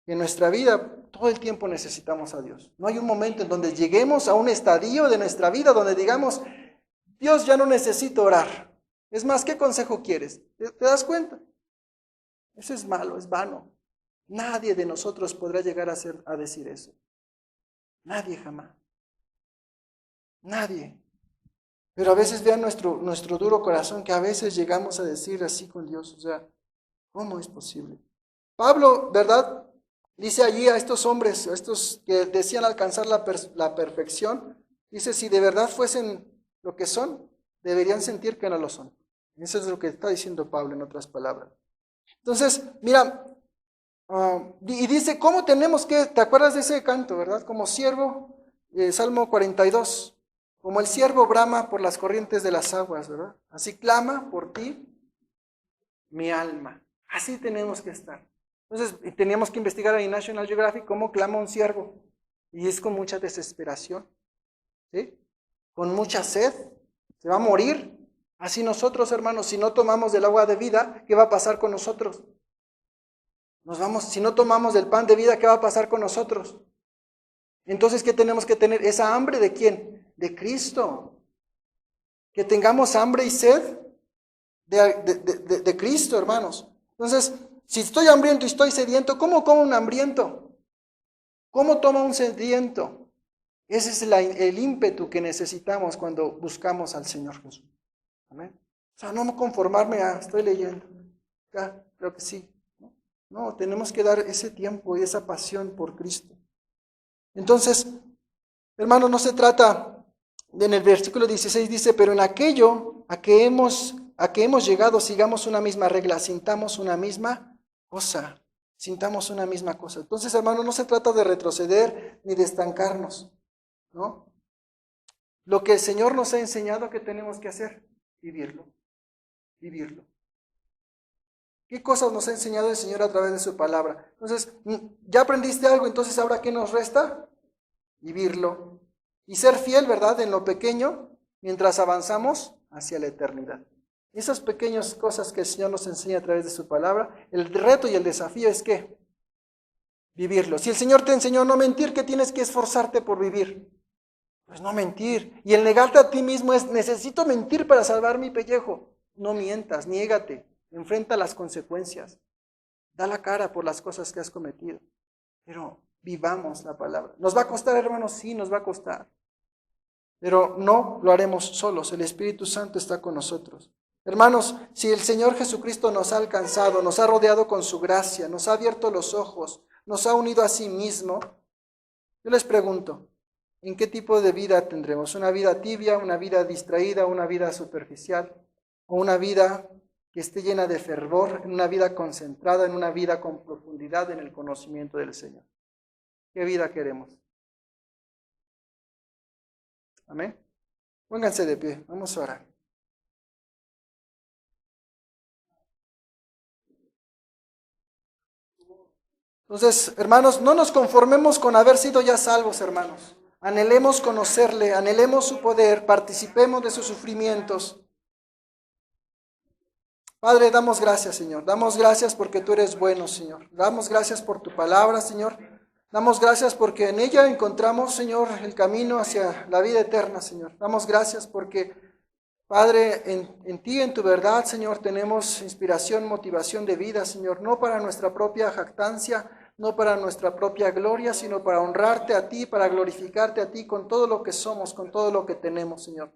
que en nuestra vida todo el tiempo necesitamos a Dios. No hay un momento en donde lleguemos a un estadio de nuestra vida donde digamos, Dios, ya no necesito orar. Es más, ¿qué consejo quieres? ¿Te das cuenta? Eso es malo, es vano. Nadie de nosotros podrá llegar a decir eso. Nadie jamás. Nadie. Pero a veces vean nuestro duro corazón que a veces llegamos a decir así con Dios. O sea, ¿cómo es posible? Pablo, ¿verdad? Dice allí a estos hombres, a estos que decían alcanzar la perfección, dice, si de verdad fuesen lo que son, deberían sentir que no lo son. Eso es lo que está diciendo Pablo en otras palabras. Entonces, mira, y dice, ¿cómo tenemos que, te acuerdas de ese canto, verdad? Como siervo, Salmo 42, como el siervo brama por las corrientes de las aguas, ¿verdad? Así clama por ti mi alma. Así tenemos que estar. Entonces, teníamos que investigar en National Geographic cómo clama un siervo. Y es con mucha desesperación, ¿sí? Con mucha sed. Se va a morir. Así nosotros, hermanos, si no tomamos del agua de vida, ¿qué va a pasar con nosotros? Si no tomamos del pan de vida, ¿qué va a pasar con nosotros? Entonces, ¿qué tenemos que tener? ¿Esa hambre de quién? De Cristo. Que tengamos hambre y sed de Cristo, hermanos. Entonces, si estoy hambriento y estoy sediento, ¿cómo como un hambriento? ¿Cómo toma un sediento? Ese es el ímpetu que necesitamos cuando buscamos al Señor Jesús. Amén. O sea, no conformarme a, estoy leyendo. Ya, creo que sí. No, tenemos que dar ese tiempo y esa pasión por Cristo. Entonces, hermanos, no se trata, en el versículo 16 dice, pero en aquello a que hemos llegado, sigamos una misma regla, sintamos una misma cosa. Sintamos una misma cosa. Entonces, hermanos, no se trata de retroceder ni de estancarnos, ¿no? Lo que el Señor nos ha enseñado que tenemos que hacer, vivirlo. Vivirlo. ¿Qué cosas nos ha enseñado el Señor a través de su palabra? Entonces, ya aprendiste algo, entonces ahora ¿qué nos resta? Vivirlo. Y ser fiel, ¿verdad? En lo pequeño, mientras avanzamos hacia la eternidad. Esas pequeñas cosas que el Señor nos enseña a través de su palabra, el reto y el desafío es ¿qué? Vivirlo. Si el Señor te enseñó a no mentir, ¿qué tienes que esforzarte por vivir? Pues no mentir. Y el negarte a ti mismo es, necesito mentir para salvar mi pellejo. No mientas, niégate, enfrenta las consecuencias. Da la cara por las cosas que has cometido. Pero vivamos la palabra. ¿Nos va a costar, hermanos? Sí, nos va a costar. Pero no lo haremos solos. El Espíritu Santo está con nosotros. Hermanos, si el Señor Jesucristo nos ha alcanzado, nos ha rodeado con su gracia, nos ha abierto los ojos, nos ha unido a sí mismo, yo les pregunto, ¿en qué tipo de vida tendremos? ¿Una vida tibia, una vida distraída, una vida superficial? ¿O una vida que esté llena de fervor, en una vida concentrada, en una vida con profundidad en el conocimiento del Señor? ¿Qué vida queremos? Amén. Pónganse de pie, vamos a orar. Entonces, hermanos, no nos conformemos con haber sido ya salvos, hermanos. Anhelemos conocerle, anhelemos su poder, participemos de sus sufrimientos. Padre, damos gracias, Señor. Damos gracias porque tú eres bueno, Señor. Damos gracias por tu palabra, Señor. Damos gracias porque en ella encontramos, Señor, el camino hacia la vida eterna, Señor. Damos gracias porque, Padre, en ti, en tu verdad, Señor, tenemos inspiración, motivación de vida, Señor. No para nuestra propia jactancia, no para nuestra propia gloria, sino para honrarte a ti, para glorificarte a ti con todo lo que somos, con todo lo que tenemos, Señor.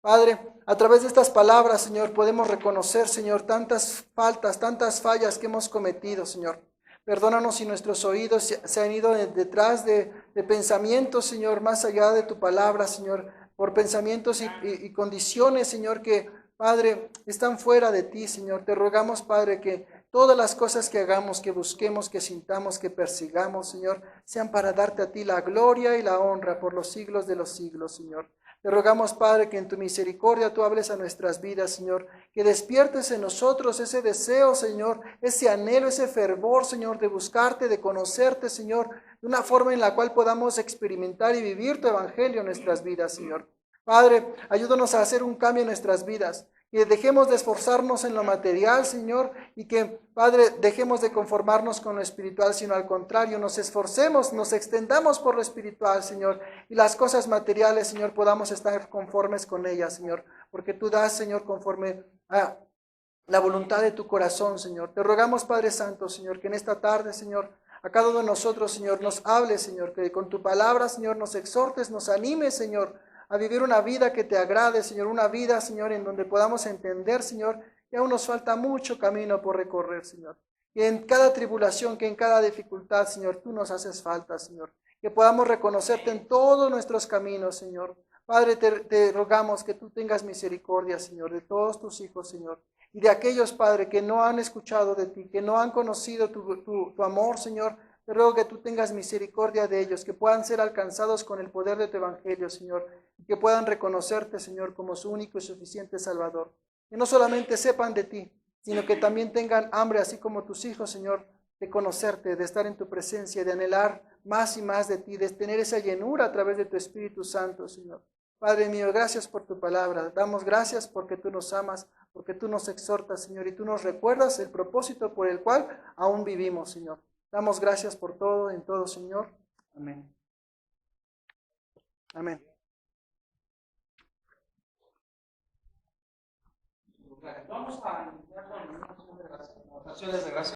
Padre, a través de estas palabras, Señor, podemos reconocer, Señor, tantas faltas, tantas fallas que hemos cometido, Señor. Perdónanos si nuestros oídos se han ido detrás de pensamientos, Señor, más allá de tu palabra, Señor, por pensamientos y condiciones, Señor, que, Padre, están fuera de ti, Señor. Te rogamos, Padre, que todas las cosas que hagamos, que busquemos, que sintamos, que persigamos, Señor, sean para darte a ti la gloria y la honra por los siglos de los siglos, Señor. Te rogamos, Padre, que en tu misericordia tú hables a nuestras vidas, Señor, que despiertes en nosotros ese deseo, Señor, ese anhelo, ese fervor, Señor, de buscarte, de conocerte, Señor, de una forma en la cual podamos experimentar y vivir tu evangelio en nuestras vidas, Señor. Padre, ayúdanos a hacer un cambio en nuestras vidas, que dejemos de esforzarnos en lo material, Señor, y que, Padre, dejemos de conformarnos con lo espiritual, sino al contrario, nos esforcemos, nos extendamos por lo espiritual, Señor, y las cosas materiales, Señor, podamos estar conformes con ellas, Señor, porque tú das, Señor, conforme a la voluntad de tu corazón, Señor. Te rogamos, Padre Santo, Señor, que en esta tarde, Señor, a cada uno de nosotros, Señor, nos hables, Señor, que con tu palabra, Señor, nos exhortes, nos animes, Señor, a vivir una vida que te agrade, Señor, una vida, Señor, en donde podamos entender, Señor, que aún nos falta mucho camino por recorrer, Señor. Que en cada tribulación, que en cada dificultad, Señor, tú nos haces falta, Señor. Que podamos reconocerte en todos nuestros caminos, Señor. Padre, te rogamos que tú tengas misericordia, Señor, de todos tus hijos, Señor. Y de aquellos, Padre, que no han escuchado de ti, que no han conocido tu amor, Señor. Te ruego que tú tengas misericordia de ellos, que puedan ser alcanzados con el poder de tu evangelio, Señor, y que puedan reconocerte, Señor, como su único y suficiente Salvador. Que no solamente sepan de ti, sino que también tengan hambre, así como tus hijos, Señor, de conocerte, de estar en tu presencia, de anhelar más y más de ti, de tener esa llenura a través de tu Espíritu Santo, Señor. Padre mío, gracias por tu palabra. Damos gracias porque tú nos amas, porque tú nos exhortas, Señor, y tú nos recuerdas el propósito por el cual aún vivimos, Señor. Damos gracias por todo, en todo, Señor. Amén. Amén. Vamos a iniciar con oraciones de gracia.